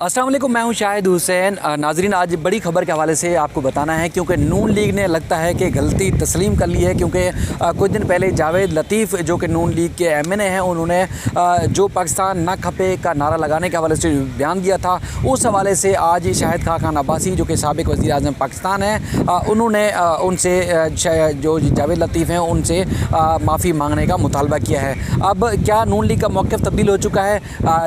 अस्सलाम वालेकुम, मैं हूं शाहिद हुसैन। नाजरीन, आज बड़ी खबर के हवाले से आपको बताना है क्योंकि नून लीग ने लगता है कि गलती तस्लीम कर ली है। क्योंकि कुछ दिन पहले जावेद लतीफ़ जो कि नून लीग के MNA हैं, उन्होंने जो पाकिस्तान ना खपे का नारा लगाने के हवाले से बयान दिया था, उस हवाले से आज शाहिद खान अब्बासी जो कि साबिक़ वज़ीर आज़म पाकिस्तान हैं, उन्होंने उनसे जो जावेद लतीफ़ हैं उनसे माफ़ी मांगने का मुतालबा किया है। अब क्या नून लीग का मौक़िफ़ तब्दील हो चुका है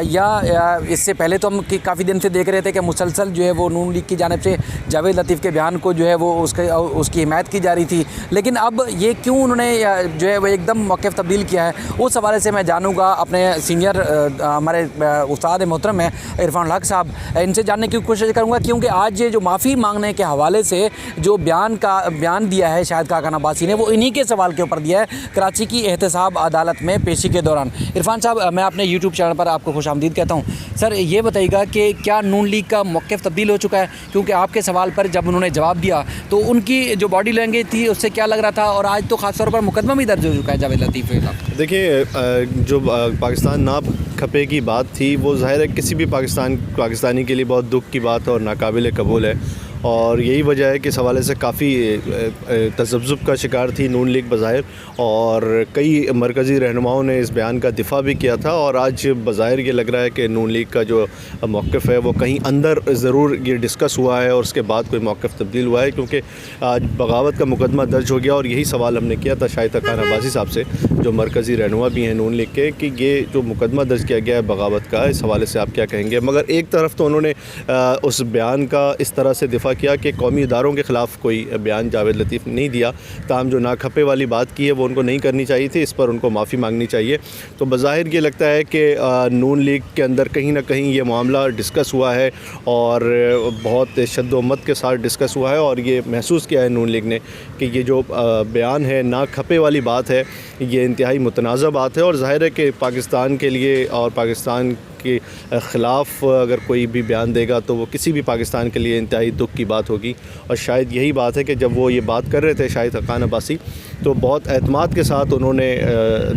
या इससे पहले तो हम काफ़ी दिन से देख रहे थे कि मुसलसल जो है वो नून लीग की जानिब से जावेद लतीफ़ के बयान को जो है वो उसकी हिमायत की जा रही थी, लेकिन अब ये क्यों उन्होंने जो है वो एकदम मौक़िफ़ तब्दील किया है, उस हवाले से मैं जानूँगा अपने सीनियर हमारे उस्ताद मोहतरम हैं इरफान हक साहब, इनसे जानने की कोशिश करूँगा। क्योंकि आज ये जो माफ़ी मांगने के हवाले से जो बयान दिया है शाहिद खान अब्बासी ने, वो इन्हीं के सवाल के ऊपर दिया है कराची की एहतसाब अदालत में पेशी के दौरान। इरफान साहब, मैं अपने यूट्यूब चैनल पर आपको खुशामदीद कहता हूँ। सर, ये बताइएगा कि क्या नून लीग का मौक़िफ़ तब्दील हो चुका है? क्योंकि आपके सवाल पर जब उन्होंने जवाब दिया तो उनकी जो बॉडी लैंग्वेज थी उससे क्या लग रहा था, और आज तो ख़ास तौर पर मुकदमा भी दर्ज हो चुका है जावेद लतीफ़ के खिलाफ। देखिए, जो पाकिस्तान ना खपे की बात थी, वो ज़ाहिर है किसी भी पाकिस्तानी के लिए बहुत दुख की बात और नाकाबिल कबूल है, और यही वजह है कि इस हवाले से काफ़ी तज़ब्ज़ुब का शिकार थी नून लीग बज़ाहिर, और कई मरकज़ी रहनुमाओं ने इस बयान का दिफ़ा भी किया था। और आज बज़ाहिर ये लग रहा है कि नून लीग का जो मौक़िफ़ है वो कहीं अंदर ज़रूर ये डिस्कस हुआ है और उसके बाद कोई मौक़िफ़ तब्दील हुआ है, क्योंकि आज बगावत का मुकदमा दर्ज हो गया। और यही सवाल हमने किया था शाहिद खान अब्बासी साहब से, जो मरकज़ी रहनुमा भी हैं नून लीग के, कि ये जो मुकदमा दर्ज किया गया है बगावत का, इस हवाले से आप क्या कहेंगे? मगर एक तरफ तो उन्होंने उस बयान का इस तरह से दिफ़ा किया कि कौमी इदारों के ख़िलाफ़ कोई बयान जावेद लतीफ़ ने नहीं दिया, ताहम जो नाखपे वाली बात की है वो उनको नहीं करनी चाहिए थी, इस पर उनको माफ़ी मांगनी चाहिए। तो बज़ाहिर ये लगता है कि नून लीग के अंदर कहीं ना कहीं ये मामला डिस्कस हुआ है और बहुत शद्दोमत के साथ डिस्कस हुआ है, और ये महसूस किया है नून लीग ने कि ये जो बयान है नाखपे वाली बात है, ये इंतहाई मुतनाज़ा बात है। और ज़ाहिर है कि पाकिस्तान के लिए और पाकिस्तान के ख़िलाफ़ अगर कोई भी बयान देगा तो वो किसी भी पाकिस्तान के लिए इंतहाई दुख की बात होगी। और शायद यही बात है कि जब वो ये बात कर रहे थे शाहिद खान अब्बासी, तो बहुत एतमाद के साथ उन्होंने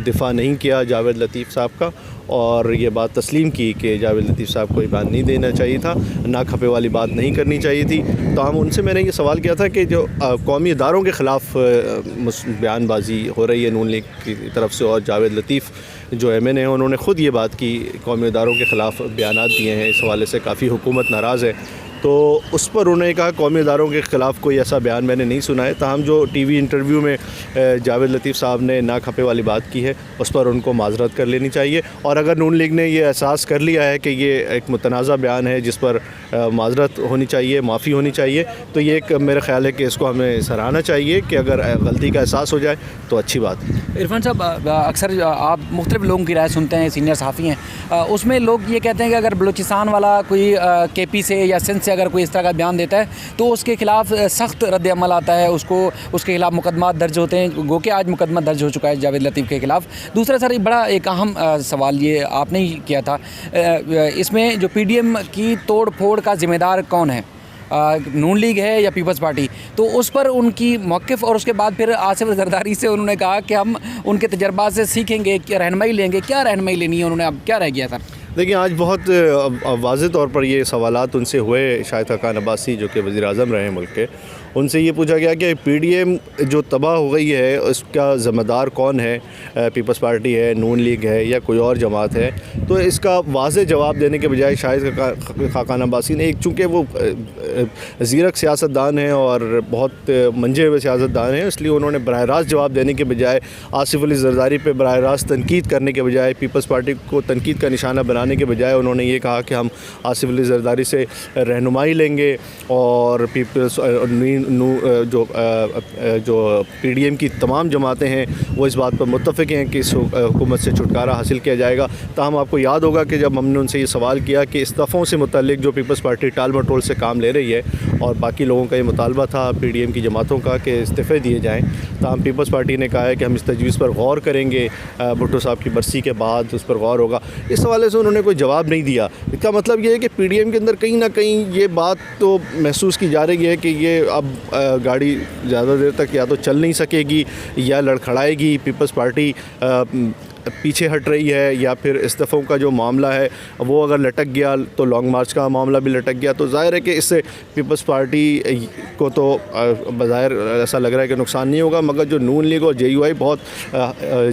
दिफ़ा नहीं किया जावेद लतीफ़ साहब का, और ये बात तस्लीम की कि जावेद लतीफ़ साहब को ये बयान नहीं देना चाहिए था, ना खपे वाली बात नहीं करनी चाहिए थी। तो हम उनसे मैंने ये सवाल किया था कि जो कौमी इदारों के ख़िलाफ़ बयानबाजी हो रही है नून लीग की तरफ से, और जावेद लतीफ़ जो MNA हैं उन्होंने ख़ुद ये बात की, कौमी इदारों के ख़िलाफ़ बयानात दिए हैं, इस हवाले से काफ़ी हुकूमत नाराज़ है। तो उस पर उन्होंने कहा कौमी इदारों के ख़िलाफ़ कोई ऐसा बयान मैंने नहीं सुना है। ताहम जो TV इंटरव्यू में जावेद लतीफ़ साहब ने ना खपे वाली बात की है, उस पर उनको माज़रत कर लेनी चाहिए। और अगर नून लीग ने ये एहसास कर लिया है कि ये एक मुतनाज़ा बयान है जिस पर माज़रत होनी चाहिए, माफ़ी होनी चाहिए, तो ये एक मेरा ख़्याल है कि इसको हमें सराहना चाहिए कि अगर गलती का एहसास हो जाए तो अच्छी बात है। इरफान साहब, अक्सर आप मुख्तलिफ़ लोगों की राय सुनते हैं, सीनियर सहाफ़ी हैं, उसमें लोग ये कहते हैं कि अगर बलूचिस्तान वाला कोई KP से या सिंध से अगर कोई इस तरह का बयान देता है तो उसके ख़िलाफ़ सख्त रद्द-ए-अमल आता है, उसके ख़िलाफ़ मुकदमा दर्ज होते हैं, गो कि आज मुकदमा दर्ज हो चुका है जावेद लतीफ़ के ख़िलाफ़। दूसरा सर, बड़ा एक अहम सवाल ये आपने ही किया था, इसमें जो PDM की तोड़ फोड़ का ज़िम्मेदार कौन है, नून लीग है या पीपल्स पार्टी? तो उस पर उनकी मौक़िफ़, और उसके बाद फिर आसिफ ज़रदारी से उन्होंने कहा कि हम उनके तजर्बात से सीखेंगे, क्या रहनुमाई लेंगे, क्या रहनुमाई लेनी है उन्होंने, अब क्या रह गया सर? देखिए, आज बहुत वाज़ेह तौर पर ये सवालात उनसे हुए, शाहिद खान अब्बासी जो कि वज़ीर आज़म रहे हैं मुल्क के, उनसे ये पूछा गया कि PDM जो तबाह हो गई है उसका ज़िम्मेदार कौन है, पीपल्स पार्टी है, नून लीग है या कोई और जमात है? तो इसका वाज़ेह जवाब देने के बजाय शाहिद खान अब्बासी ने, चूँकि वो ज़ीरक सियासतदान हैं और बहुत मंजे हुए सियासतदान हैं, इसलिए उन्होंने बराह रास्त जवाब देने के बजाय आसिफ अली ज़रदारी पे बराह रास्त तनकीद करने के बजाय, पीपल्स पार्टी को तनकीद का निशाना बनाने के बजाय उन्होंने ये कहा कि हम आसिफ अली ज़रदारी से रहनुमाई लेंगे, और पीपल्स जो PDM की तमाम जमातें हैं वो इस बात पर मुत्तफ़िक़ हैं कि इस हुकूमत से छुटकारा हासिल किया जाएगा। ताहम आपको याद होगा कि जब हमने उनसे ये सवाल किया कि इस्तीफ़ों से मुतल्लिक़ जो पीपल्स पार्टी टाल मटोल से काम ले रही है, और बाकी लोगों का ये मुतालबा था PDM की जमातों का कि इस्तीफ़े दिए जाएँ, ताहम पीपल्स पार्टी ने कहा है कि हम इस तजवीज़ पर गौर करेंगे, भुट्टो साहब की बरसी के बाद उस पर गौर होगा। इस हवाले से उन्होंने कोई जवाब नहीं दिया। इसका मतलब ये है कि PDM के अंदर कहीं ना कहीं ये बात तो महसूस की जा रही है कि ये अब गाड़ी ज़्यादा देर तक या तो चल नहीं सकेगी या लड़खड़ाएगी, पीपल्स पार्टी पीछे हट रही है या फिर इस्तीफ़ों का जो मामला है वो अगर लटक गया तो लॉन्ग मार्च का मामला भी लटक गया, तो ज़ाहिर है कि इससे पीपल्स पार्टी को तो बज़ाहिर ऐसा लग रहा है कि नुकसान नहीं होगा, मगर जो नून लीग और JUI बहुत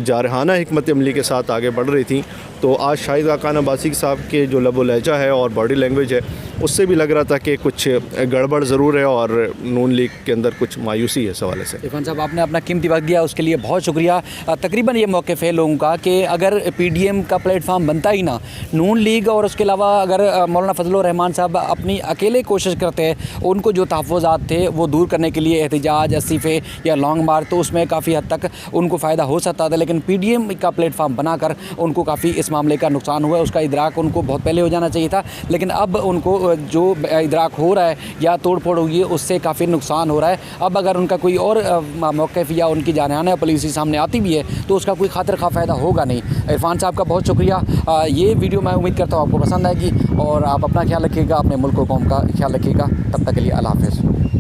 जारहाना हिकमत अमली के साथ आगे बढ़ रही थी, तो आज शाहिद खान अब्बासी साहब के जो लबो लहजा है और बॉडी लैंग्वेज है उससे भी लग रहा था कि कुछ गड़बड़ ज़रूर है और नून लीग के अंदर कुछ मायूसी है इस हवाले से। इरफान साहब, आपने अपना कीमती वक्त दिया, उसके लिए बहुत शुक्रिया। तकरीबन ये मौक़िफ़ है लोगों का कि अगर PDM का प्लेटफार्म बनता ही ना, नून लीग और उसके अलावा अगर मौलाना फजलुर रहमान साहब अपनी अकेले कोशिश करते हैं उनको जो तहफ़्फ़ुज़ात थे वो दूर करने के लिए, एहतजाज, इस्तीफ़े या लॉन्ग मार्च, तो उसमें काफ़ी हद तक उनको फ़ायदा हो सकता था, लेकिन PDM का प्लेटफार्म बनाकर उनको काफ़ी इस मामले का नुकसान हुआ। उसका इदराक उनको बहुत पहले हो जाना चाहिए था, लेकिन अब उनको जो इदराक हो रहा है या तोड़ फोड़ हुई है उससे काफ़ी नुकसान हो रहा है। अब अगर उनका कोई और मौक़िफ़ या उनकी जारहाना पॉलिसी सामने आती भी है तो उसका कोई खातिर खा फ़ायदा होगा नहीं। इरफान साहब का बहुत शुक्रिया। ये वीडियो मैं उम्मीद करता हूँ आपको पसंद आएगी और आप अपना ख्याल रखिएगा, अपने मुल्क और कौम का ख्याल रखिएगा। तब तक के लिए अल्लाह हाफ़िज़।